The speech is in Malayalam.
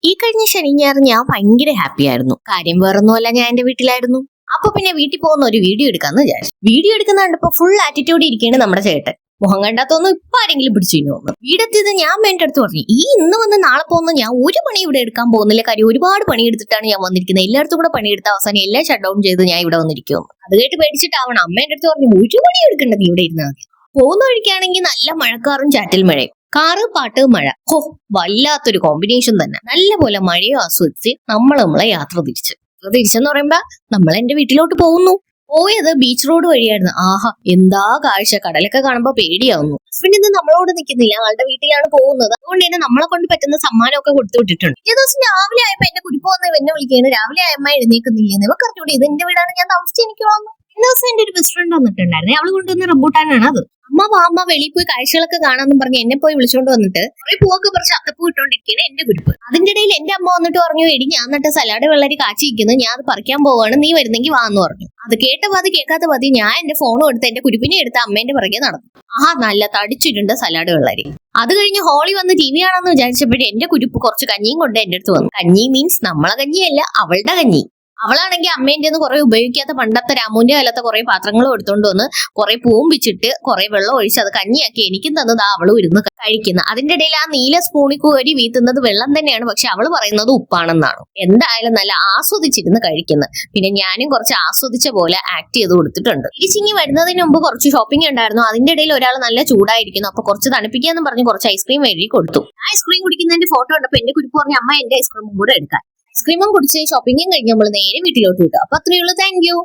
ഈ കഴിഞ്ഞ ശനി ഞായർ ഞാൻ ഭയങ്കര ഹാപ്പി ആയിരുന്നു. കാര്യം വേറൊന്നുമല്ല, ഞാൻ എന്റെ വീട്ടിലായിരുന്നു. അപ്പൊ പിന്നെ വീട്ടിൽ പോകുന്ന ഒരു വീഡിയോ എടുക്കാന്ന് വിചാരിച്ചു. വീഡിയോ എടുക്കുന്ന കണ്ടപ്പോ ഫുൾ ആറ്റിറ്റ്യൂഡ് ഇരിക്കുകയാണ് നമ്മുടെ ചേട്ടൻ. മുഖം കണ്ടാത്തൊന്നും ഇപ്പൊ ആരെങ്കിലും പിടിച്ചു തോന്നുന്നു. വീടെത്തിയത് ഞാൻ എന്റെ അടുത്ത് പറഞ്ഞു, ഈ ഇന്ന് വന്ന് നാളെ പോകുന്ന ഞാൻ ഒരു പണി ഇവിടെ എടുക്കാൻ പോകുന്നില്ല. കാര്യം ഒരുപാട് പണിയെടുത്തിട്ടാണ് ഞാൻ വന്നിരിക്കുന്നത്. എല്ലായിടത്തും കൂടെ പണിയെടുത്ത അവസാനം എല്ലാം ഷട്ട് ഡൗൺ ചെയ്ത് ഞാൻ ഇവിടെ വന്നിരിക്കുന്നു. അത് കേട്ട് പേടിച്ചിട്ടാവണം അമ്മ എന്റെ അടുത്ത് പറഞ്ഞു, ഒരു പണി എടുക്കേണ്ടത് ഇവിടെ ഇരുന്നാൽ മതി. പോകുന്ന വഴിക്കാണെങ്കിൽ നല്ല മഴക്കാറും ചാറ്റൽ മഴയും. കാറ്, പാട്ട്, മഴ. ഹോ, വല്ലാത്തൊരു കോമ്പിനേഷൻ തന്നെ. നല്ല പോലെ മഴയോ ആസ്വദിച്ച് നമ്മളെ യാത്ര തിരിച്ചെന്ന് പറയുമ്പോ നമ്മൾ എന്റെ വീട്ടിലോട്ട് പോകുന്നു. പോയത് ബീച്ച് റോഡ് വഴിയായിരുന്നു. ആഹാ, എന്താ കാഴ്ച! കടലൊക്കെ കാണുമ്പോ പേടിയാവുന്നു. ഹസ്ബൻഡ് ഇന്ന് നമ്മളോട് നിൽക്കുന്നില്ല, ആളുടെ വീട്ടിലാണ് പോകുന്നത്. അതുകൊണ്ട് തന്നെ നമ്മളെ കൊണ്ട് പറ്റുന്ന സമ്മാനമൊക്കെ കൊടുത്തു വിട്ടിട്ടുണ്ട്. ഈ ദിവസം രാവിലെ ആയപ്പോ എന്റെ കുരിപ്പ് വന്ന് എന്നെ വിളിക്കുകയാണ്, രാവിലെ അമ്മ എഴുന്നേക്കുന്നില്ലെന്ന്. ഇവ കറക്റ്റ് ഇത് എന്റെ വീടാണ്, ഞാൻ താമസിച്ച് എനിക്ക് വന്നു. ഇന്ന ദിവസം എന്റെ ഒരു ബെസ്റ്റ് ഫ്രണ്ട് വന്നിട്ടുണ്ടായിരുന്നു. അവള് കൊണ്ടുവന്ന റംബൂട്ടാനാണ് അത്. അമ്മ വെളിയിൽ പോയി കാഴ്ചകളൊക്കെ കാണാമെന്നും പറഞ്ഞ് എന്നെ പോയി വിളിച്ചോണ്ട് വന്നിട്ട് കുറെ പൂവൊക്കെ പറിച്ച് അത്തപ്പൂ ഇട്ടോണ്ടിരിക്കുകയാണ് എന്റെ കുരിപ്പ്. അതിന്റെ ഇടയിൽ എന്റെ അമ്മ വന്നിട്ട് പറഞ്ഞു, എടി ഞാൻ നട്ട സലാഡ് വെള്ളരി കാച്ചിരിക്കുന്നു, ഞാൻ അത് പറിക്കാൻ പോവാണ്, നീ വരുന്നെങ്കിൽ വാന്ന് പറഞ്ഞു. അത് കേട്ട പാതി കേൾക്കാത്ത പാതി ഞാൻ എന്റെ ഫോണും എടുത്ത് എന്റെ കുരിപ്പിനെ എടുത്ത് അമ്മേന്റെ പുറകെ നടന്നു. നല്ല തടിച്ചിട്ടുണ്ട് സലാഡ് വെള്ളരി. അത് കഴിഞ്ഞ് ഹോളി വന്ന് ടി വി ആണെന്ന് വിചാരിച്ചപ്പോഴേ എന്റെ കുരിപ്പ് കുറച്ച് കഞ്ഞിയും കൊണ്ട് എന്റെ അടുത്ത് വന്നു. കഞ്ഞി മീൻസ് നമ്മളെ കഞ്ഞിയല്ല, അവളുടെ കഞ്ഞി. അവളാണെങ്കിൽ അമ്മേന്റെ കുറെ ഉപയോഗിക്കാത്ത പണ്ടത്തെ രാമൂന്റെ കാലത്തെ കുറെ പാത്രങ്ങളും എടുത്തോണ്ട് വന്ന് കുറെ പൂവും വെച്ചിട്ട് കുറെ വെള്ളം ഒഴിച്ച് അത് കഞ്ഞിയാക്കി എനിക്കും തന്നത് അവളും ഇരുന്ന് കഴിക്കുന്ന. അതിന്റെ ഇടയിൽ ആ നീല സ്പൂണിൽ കോരി വീത്തുന്നത് വെള്ളം തന്നെയാണ്, പക്ഷെ അവള് പറയുന്നത് ഉപ്പാണെന്നാണ്. എന്തായാലും നല്ല ആസ്വദിച്ചിരുന്ന് കഴിക്കുന്നത്. പിന്നെ ഞാനും കുറച്ച് ആസ്വദിച്ച പോലെ ആക്ട് ചെയ്ത് കൊടുത്തിട്ടുണ്ട്. തിരിച്ചിങ്ങി വരുന്നതിന് മുമ്പ് കുറച്ച് ഷോപ്പിംഗ് ഉണ്ടായിരുന്നു. അതിന്റെ ഇടയിൽ ഒരാൾ നല്ല ചൂടായിരിക്കുന്നു. അപ്പൊ കുറച്ച് തണുപ്പിക്കാന്ന് പറഞ്ഞ് കുറച്ച് ഐസ്ക്രീം എഴുതി കൊടുത്തു. ആ ഐസ്ക്രീം കുടിക്കുന്നതിന്റെ ഫോട്ടോ ഉണ്ടപ്പോ എന്റെ കുരിപ്പ് പറഞ്ഞ, അമ്മ എന്റെ ഐസ്ക്രീമും കൂടെ എടുക്കാൻ. ഐസ്ക്രീമും കുടിച്ച് ഷോപ്പിംഗും കഴിഞ്ഞ് നമ്മൾ നേരെ വീട്ടിലോട്ട് വിട്ടു. അപ്പൊ അത്രയുള്ളൂ. Thank you.